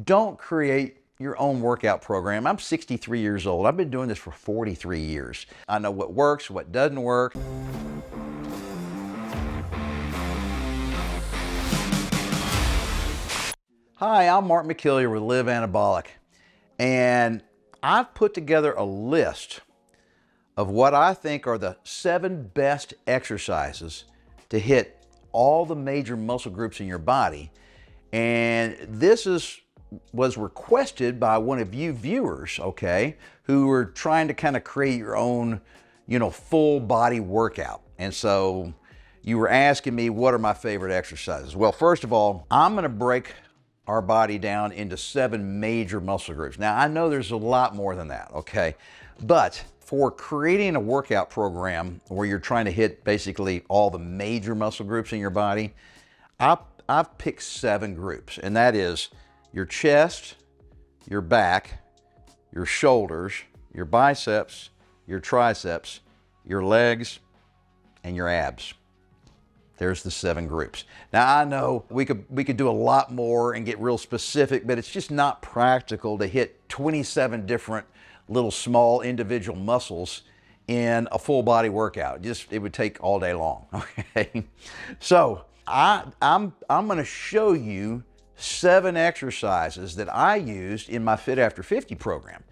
Don't create your own workout program. I'm 63 years old. I've been doing this for 43 years. I know what works, what doesn't work. Hi, I'm Mark McKillier with Live Anabolic, and I've put together a list of what I think are the 7 best exercises to hit all the major muscle groups in your body. And this was requested by one of you viewers, okay, who were trying to kind of create your own, full body workout. And so you were asking me, what are my favorite exercises? Well, first of all, I'm going to break our body down into 7 major muscle groups. Now, I know there's a lot more than that, okay? But for creating a workout program where you're trying to hit basically all the major muscle groups in your body, I've picked 7 groups, and that is your chest, your back, your shoulders, your biceps, your triceps, your legs, and your abs. There's the 7 groups. Now, I know we could do a lot more and get real specific, but it's just not practical to hit 27 different little small individual muscles in a full body workout. It would take all day long, okay? So I'm going to show you 7 exercises that I used in my Fit After 50 program.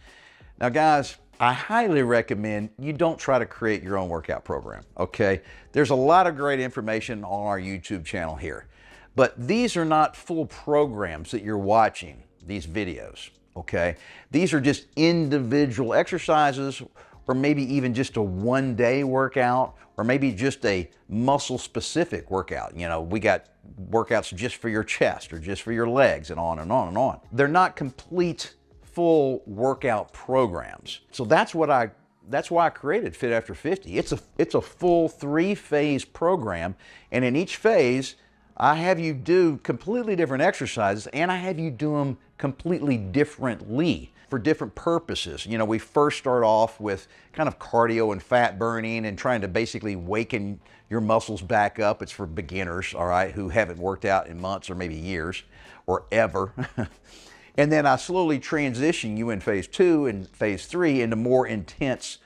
Now, guys, I highly recommend you don't try to create your own workout program, okay? There's a lot of great information on our YouTube channel here, but these are not full programs that you're watching, these videos, okay? These are just individual exercises, or maybe even just a one-day workout, or maybe just a muscle-specific workout. We got workouts just for your chest or just for your legs, and on and on and on. They're not complete full workout programs. So that's why I created Fit After 50. It's a full 3-phase program, and in each phase I have you do completely different exercises, and I have you do them completely differently for different purposes. We first start off with kind of cardio and fat burning and trying to basically waken your muscles back up. It's for beginners, all right, who haven't worked out in months or maybe years or ever. And then I slowly transition you in phase 2 and phase 3 into more intense,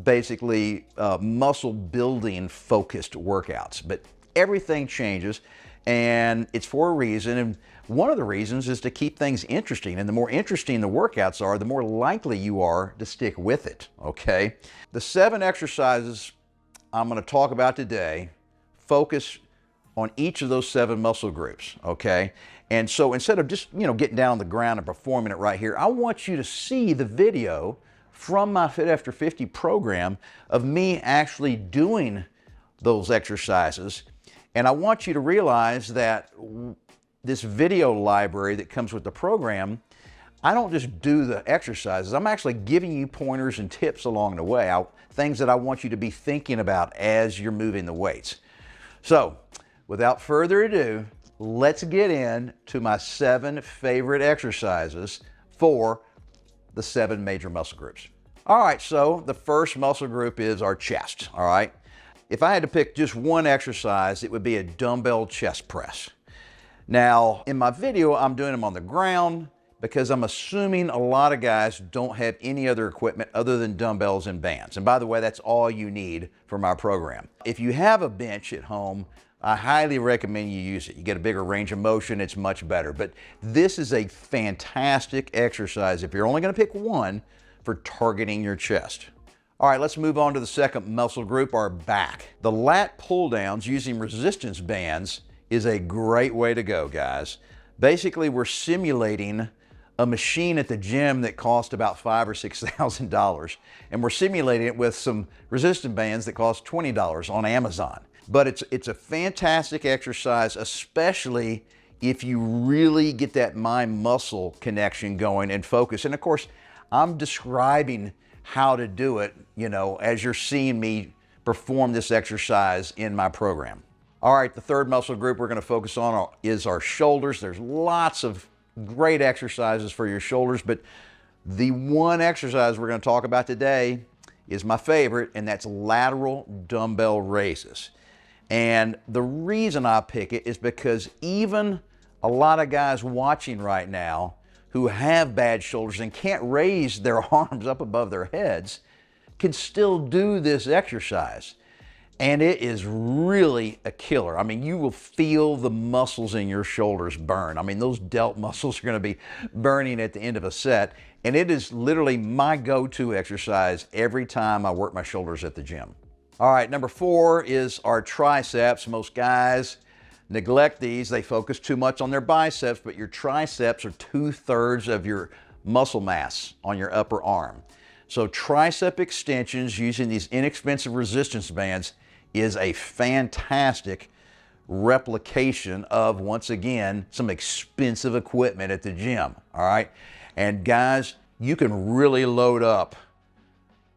basically muscle building focused workouts. But everything changes, and it's for a reason. And one of the reasons is to keep things interesting. And the more interesting the workouts are, the more likely you are to stick with it, okay? The 7 exercises I'm going to talk about today focus on each of those 7 muscle groups, okay? And so instead of just, getting down on the ground and performing it right here, I want you to see the video from my Fit After 50 program of me actually doing those exercises. And I want you to realize that this video library that comes with the program, I don't just do the exercises. I'm actually giving you pointers and tips along the way, things that I want you to be thinking about as you're moving the weights. So, without further ado, let's get into my 7 favorite exercises for the 7 major muscle groups. All right, so the first muscle group is our chest, all right? If I had to pick just one exercise, it would be a dumbbell chest press. Now, in my video, I'm doing them on the ground because I'm assuming a lot of guys don't have any other equipment other than dumbbells and bands. And by the way, that's all you need for my program. If you have a bench at home, I highly recommend you use it. You get a bigger range of motion, it's much better. But this is a fantastic exercise if you're only gonna pick one for targeting your chest. All right, let's move on to the second muscle group, our back. The lat pull downs using resistance bands is a great way to go, guys. Basically, we're simulating a machine at the gym that cost about $5,000 or $6,000, and we're simulating it with some resistance bands that cost $20 on Amazon. But it's a fantastic exercise, especially if you really get that mind-muscle connection going and focus. And of course, I'm describing how to do it, as you're seeing me perform this exercise in my program. All right, the third muscle group we're going to focus on is our shoulders. There's lots of great exercises for your shoulders, but the one exercise we're going to talk about today is my favorite, and that's lateral dumbbell raises. And the reason I pick it is because even a lot of guys watching right now who have bad shoulders and can't raise their arms up above their heads can still do this exercise. And it is really a killer. I mean, you will feel the muscles in your shoulders burn. I mean, those delt muscles are going to be burning at the end of a set. And it is literally my go-to exercise every time I work my shoulders at the gym. All right, number 4 is our triceps. Most guys neglect these. They focus too much on their biceps, but your triceps are 2/3 of your muscle mass on your upper arm. So tricep extensions using these inexpensive resistance bands is a fantastic replication of, once again, some expensive equipment at the gym, all right? And guys, you can really load up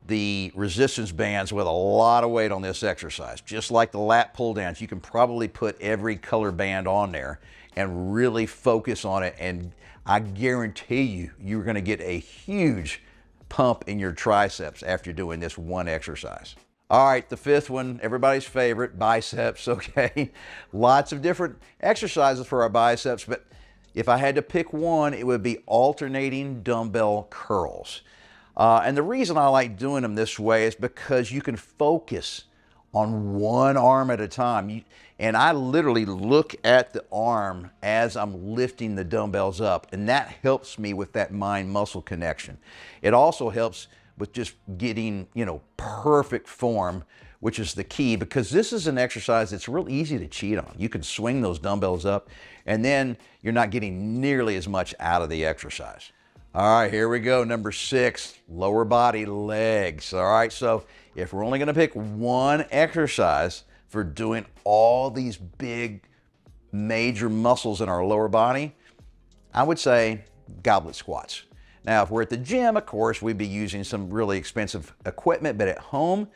the resistance bands with a lot of weight on this exercise. Just like the lat pull downs, you can probably put every color band on there and really focus on it, and I guarantee you, you're gonna get a huge pump in your triceps after doing this one exercise. All right, the 5th one, everybody's favorite, biceps, okay? Lots of different exercises for our biceps, but if I had to pick one, it would be alternating dumbbell curls. And the reason I like doing them this way is because you can focus on one arm at a time. And I literally look at the arm as I'm lifting the dumbbells up, and that helps me with that mind-muscle connection. It also helps with just getting, perfect form, which is the key, because this is an exercise that's real easy to cheat on. You can swing those dumbbells up, and then you're not getting nearly as much out of the exercise. All right, here we go. Number 6, lower body legs. All right, so if we're only gonna pick one exercise for doing all these big, major muscles in our lower body, I would say goblet squats. Now, if we're at the gym, of course, we'd be using some really expensive equipment, but at home,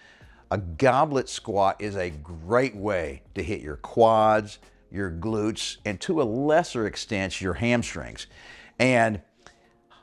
a goblet squat is a great way to hit your quads, your glutes, and to a lesser extent, your hamstrings. And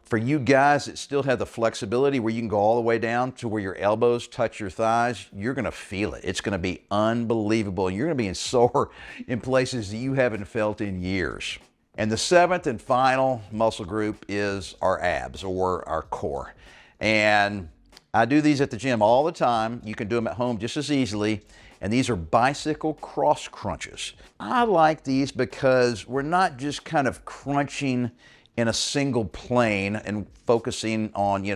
for you guys that still have the flexibility where you can go all the way down to where your elbows touch your thighs, you're gonna feel it. It's gonna be unbelievable. You're gonna be sore in places that you haven't felt in years. And the 7th and final muscle group is our abs, or our core. And I do these at the gym all the time. You can do them at home just as easily. And these are bicycle cross crunches. I like these because we're not just kind of crunching in a single plane and focusing on,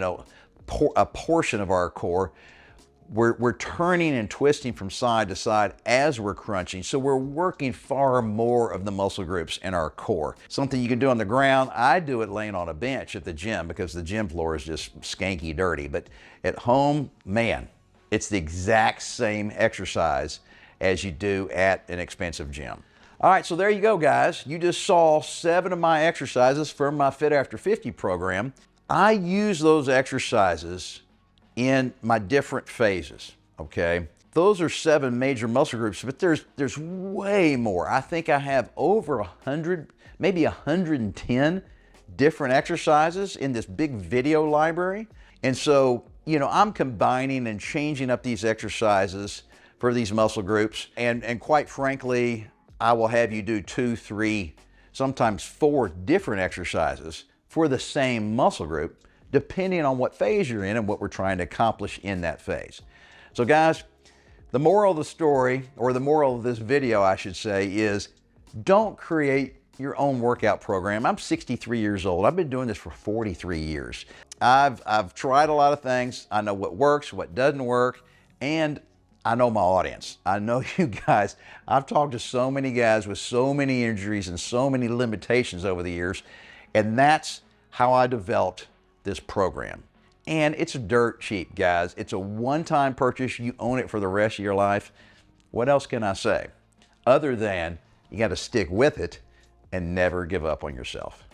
a portion of our core. We're turning and twisting from side to side as we're crunching. So we're working far more of the muscle groups in our core. Something you can do on the ground. I do it laying on a bench at the gym because the gym floor is just skanky dirty. But at home, man, it's the exact same exercise as you do at an expensive gym. All right, so there you go, guys. You just saw 7 of my exercises from my Fit After 50 program. I use those exercises in my different phases, okay? Those are 7 major muscle groups, but there's way more. I think I have over 100, maybe 110 different exercises in this big video library. And so, I'm combining and changing up these exercises for these muscle groups. And quite frankly, I will have you do 2, 3, sometimes 4 different exercises for the same muscle group, depending on what phase you're in and what we're trying to accomplish in that phase. So guys, the moral of the story, or the moral of this video, I should say, is don't create your own workout program. I'm 63 years old. I've been doing this for 43 years. I've tried a lot of things. I know what works, what doesn't work, and I know my audience. I know you guys. I've talked to so many guys with so many injuries and so many limitations over the years, and that's how I developed this program. And it's dirt cheap, guys. It's a one-time purchase. You own it for the rest of your life. What else can I say? Other than you got to stick with it and never give up on yourself.